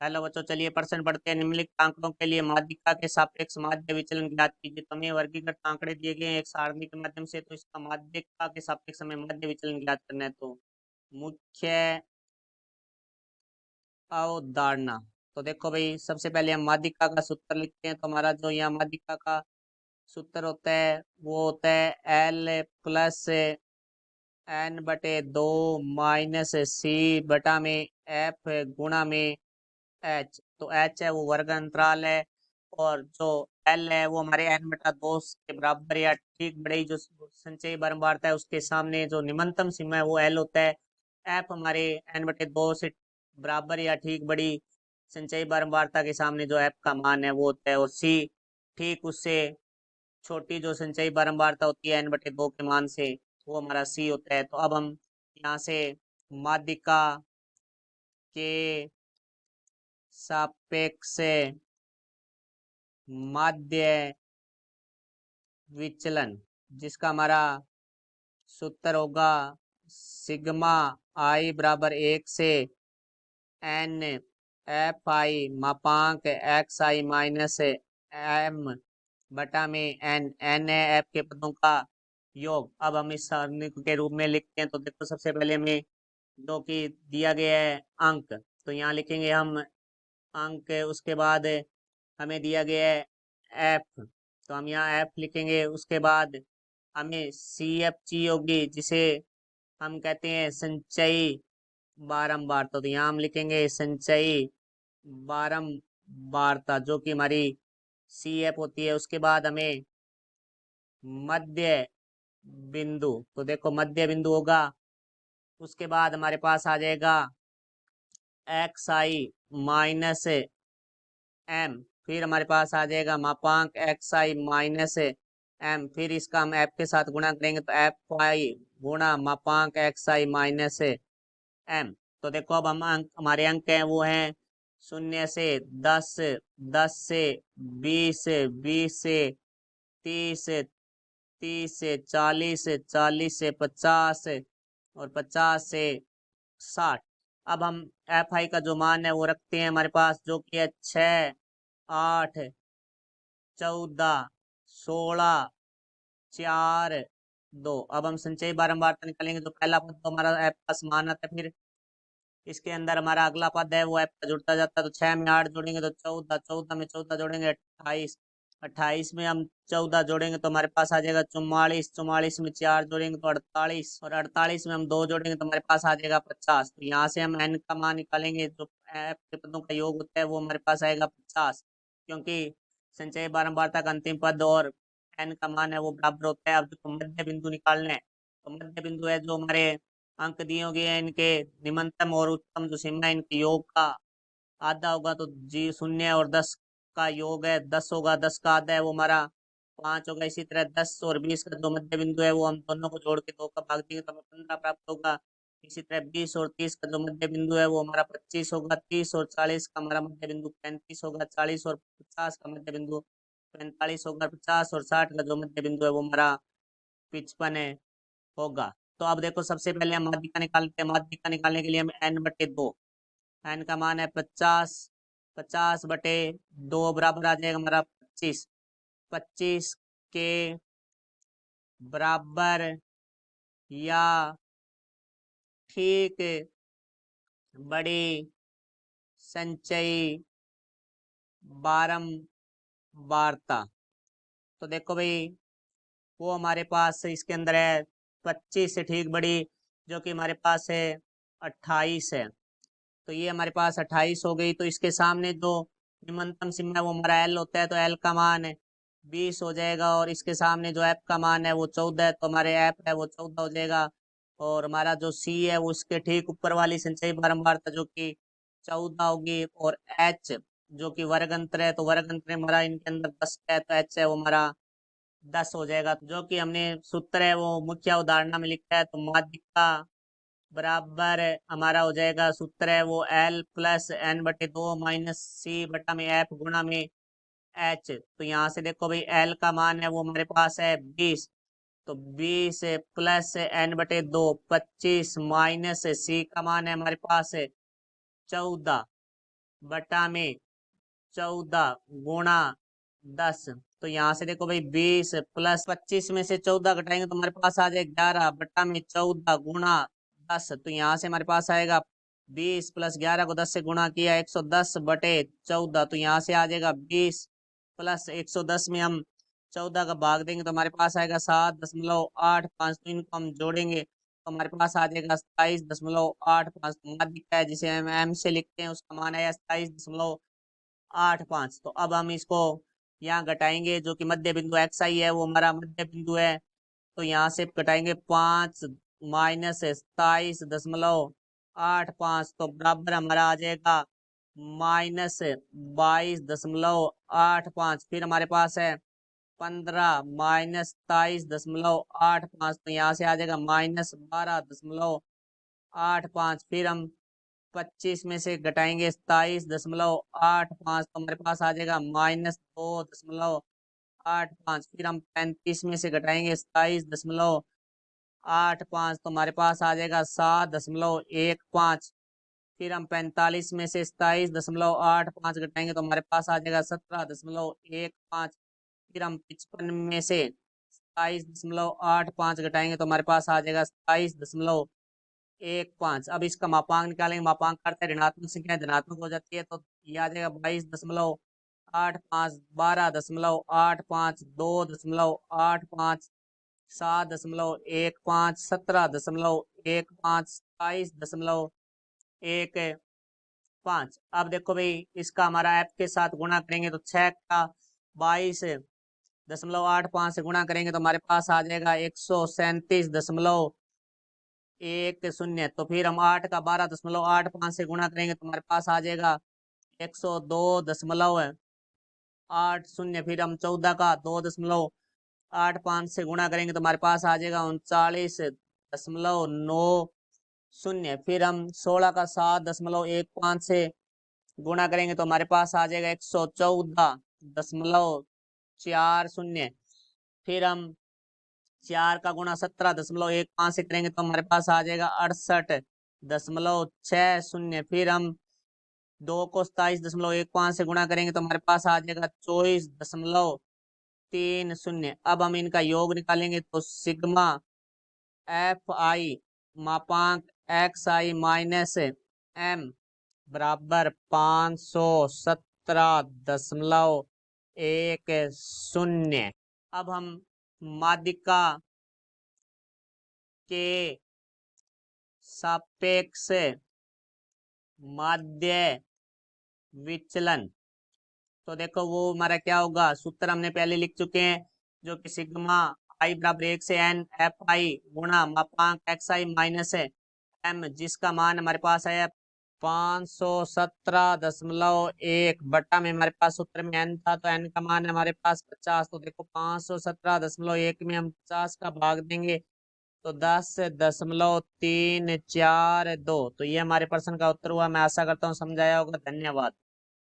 Hello बच्चों, चलिए प्रश्न पढ़ते हैं। निम्नलिखित आंकड़ों के लिए माध्यिका के सापेक्ष माध्य विचलन ज्ञात कीजिए। तो हमें वर्गीकृत आंकड़े दिए गए हैं एक सारणी के माध्यम से, तो इसका माध्यिका के सापेक्ष हमें माध्य विचलन ज्ञात करना है। तो मुख्य अवधारणा, तो देखो भाई, सबसे पहले हम माध्यिका का सूत्र लिखते हैं। तो हमारा जो यहाँ माध्यिका का सूत्र होता है वो होता है L प्लस n/2 माइनस सी बटा में एफ गुणा में एच। तो एच है वो वर्ग अंतराल है, और जो एल है वो हमारे n/2 के बराबर या ठीक बड़े, जो संचयी बारंबारता है उसके सामने जो निम्नतम सीमा है वो एल होता है। एफ हमारे n/2 से बराबर या ठीक बड़ी संचयी बारंबारता के सामने जो एफ का मान है वो होता है, और सी ठीक उससे छोटी जो संचयी बारंबारता होती है n/2 के मान से, वो हमारा सी होता है। तो अब हम यहाँ से माध्यिका के सापेक्ष माध्य विचलन, जिसका हमारा सूत्र होगा सिग्मा आई बराबर 1 से एन एफ आई मापांक एक्स आई माइनस एम बटा में एन एन है एफ के पदों का योग। अब हम इस सारणी के रूप में लिखते हैं। तो देखो, सबसे पहले हमें जो कि दिया गया है अंक, तो यहाँ लिखेंगे हम अंक। उसके बाद हमें दिया गया है एफ, तो हम यहाँ एफ लिखेंगे। उसके बाद हमें सी एफ चाहिए होगी, जिसे हम कहते हैं संचयी बारंबारता। तो यहाँ हम लिखेंगे संचयी बारंबारता, जो कि हमारी सी एफ होती है। उसके बाद हमें मध्य बिंदु, तो देखो मध्य बिंदु होगा। उसके बाद हमारे पास आ जाएगा एक्स आई माइनस एम, फिर हमारे पास आ जाएगा मापांक एक्स आई माइनस एम, फिर इसका हम एफ के साथ गुणा करेंगे तो एफ आई गुणा मापांक एक्स आई माइनस एम। तो देखो, अब हम अंक, हमारे अंक हैं वो हैं 0 से 10, 10 से 20, 20 से 30, 30 से 40, 40 से 50 और 50 से 60। अब हम एफ आई का जो मान है वो रखते हैं हमारे पास, जो कि है 6, 8, 14, 16, 4, 2। अब हम संचयी बारंबारता निकालेंगे। तो पहला पद तो हमारा एफ का समान आता है, फिर इसके अंदर हमारा अगला पद है वो एफ का जुड़ता जाता है। तो 6 में 8 जोड़ेंगे तो 14, 14 में 14 जोड़ेंगे 28, 28 में हम 14 जोड़ेंगे तो हमारे पास आ जाएगा 44, 44 में 4 जोड़ेंगे तो 48, और 48 में हम 2 जोड़ेंगे तो हमारे पास आ जाएगा 50। तो यहाँ से हम एन का मान निकालेंगे, जो एफ के पदों का योग होता है वो हमारे पास आएगा 50, क्योंकि संचय बारंबारता का अंतिम पद और एन का मान है वो बराबर होता है। अब जो मध्य बिंदु निकालना है, तो मध्य बिंदु है जो हमारे अंक दिए गए हैं, इनके निम्नतम और उच्चतम जो सीमा है इनके योग का आधा होगा। तो जी 0 और 10 का योग है 10 होगा, 10 का आधा है वो हमारा 5 होगा। इसी तरह 10 और 20 का जो मध्य बिंदु है वो हम दोनों को जोड़ के 2 का भाग देंगे तो हमें 15 प्राप्त होगा। इसी तरह 20 और 30 का जो मध्य बिंदु है वो हमारा 25 होगा। 30 और 40 का हमारा मध्य बिंदु 35 होगा। 40 और 50 का मध्य बिंदु 45 होगा। 50 और 60 का जो मध्य बिंदु है वो हमारा 55 है होगा। तो अब देखो, सबसे पहले हम माध्यिका निकालते हैं। माध्यिका निकालने के लिए हम n/2, एन का मान है 50, 50/2 बराबर आ जाएगा हमारा 25, 25 के बराबर या ठीक बड़ी संचयी बारंबारता। तो देखो भाई, वो हमारे पास इसके अंदर है 25 से ठीक बड़ी, जो कि हमारे पास है 28 है। तो ये हमारे पास 28 हो गई। तो इसके सामने जो निम्नतम सीमा है वो हमारा एल होता है, तो एल का मान है 20 हो जाएगा, और इसके सामने जो एफ का मान है वो 14 है, तो हमारे एफ है वो 14 हो जाएगा। और हमारा जो सी है वो उसके ठीक ऊपर वाली संचयी बारंबारता जो कि 14 होगी, और एच जो कि वर्ग अंतर है, तो वर्ग अंतर हमारा इनके अंदर 10 है, तो एच है वो हमारा 10 हो जाएगा। जो कि हमने सूत्र है वो मुख्य उदाहरण में लिखा है। तो माध्यिका बराबर हमारा हो जाएगा, सूत्र है वो L प्लस n/2 माइनस सी बटा में एफ गुणा में एच। तो यहाँ से देखो भाई, L का मान है वो हमारे पास है 20, तो 20 प्लस n/2 25 माइनस सी का मान है हमारे पास है 14, बटा में 14 गुणा 10। तो यहाँ से देखो भाई 20 प्लस 25 में से 14 घटाएंगे तो हमारे पास आ जाए 11 बटा में 14 गुणा 10। तो यहाँ से हमारे पास आएगा 20 प्लस 11 को 10 से गुणा किया 110 बटे 14। तो यहाँ से आ जाएगा 20 प्लस 110 में हम 14 का भाग देंगे तो हमारे पास आएगा 7.85। तो इनको हम जोड़ेंगे तो हमारे पास आ जाएगा 27.85। माध्यिका है जिसे हम एम से लिखते हैं, उसका मान है 27.85। तो अब हम इसको यहाँ घटाएंगे, जो कि मध्य बिंदु एक्स आई है वो हमारा मध्य बिंदु है। तो यहाँ से घटाएंगे 5 माइनस 27.85 तो बराबर हमारा आ जाएगा -22.85। फिर हमारे पास है 15 माइनस 27.85। तो यहाँ से आ जाएगा -12.85। फिर हम 25 में से घटाएंगे 27.85 तो हमारे पास आ जाएगा -2.85। फिर हम 35 में से घटाएंगे 27.85 तो हमारे पास आ जाएगा 7.15। फिर हम 45 में से 27.85 घटाएंगे तो हमारे पास आ जाएगा 17.15। फिर हम 55 में से 27.85 घटाएंगे तो हमारे पास आ जाएगा 27.15। अब इसका मापांक निकालेंगे। मापांक करते हैं ऋणात्मक संख्या धनात्मक हो जाती है तो ये आ जाएगा 22.85, 12.85, 2.85, 7.15, 17.15, 27.15। अब देखो भाई इसका हमारा एफ के साथ गुणा करेंगे तो 6 का 22.85 से गुणा करेंगे तो हमारे पास आ जाएगा 137.10। तो फिर हम 8 का 12.85 से गुणा करेंगे तो हमारे पास आ जाएगा 102.80। फिर हम 14 का 2.85 से गुणा करेंगे तो हमारे पास आ जाएगा 39.90। फिर हम 16 का 7.15 से गुणा करेंगे तो हमारे पास आ जाएगा 114.40। फिर हम 4 का गुणा 17.15 से करेंगे तो हमारे पास आ जाएगा 68.60। फिर हम 2 को 27.15 से गुणा करेंगे तो हमारे पास आ जाएगा 24.30। अब हम इनका योग निकालेंगे तो सिग्मा एफ आई मापांक एक्स आई माइनस एम बराबर 517.10। अब हम माध्यिका के सापेक्ष माध्य विचलन, तो देखो वो हमारा क्या होगा, सूत्र हमने पहले लिख चुके हैं, जो कि सिग्मा आई बराबर 1 से n एफ आई गुणा मापांक एक्स आई माइनस एम, जिसका मान हमारे पास है 517.1 बटा में हमारे पास सूत्र में n था तो n का मान है हमारे पास 50। तो देखो 517.1 में हम 50 का भाग देंगे तो 10.342। तो ये हमारे प्रश्न का उत्तर हुआ। मैं आशा करता हूँ समझाया होगा। धन्यवाद।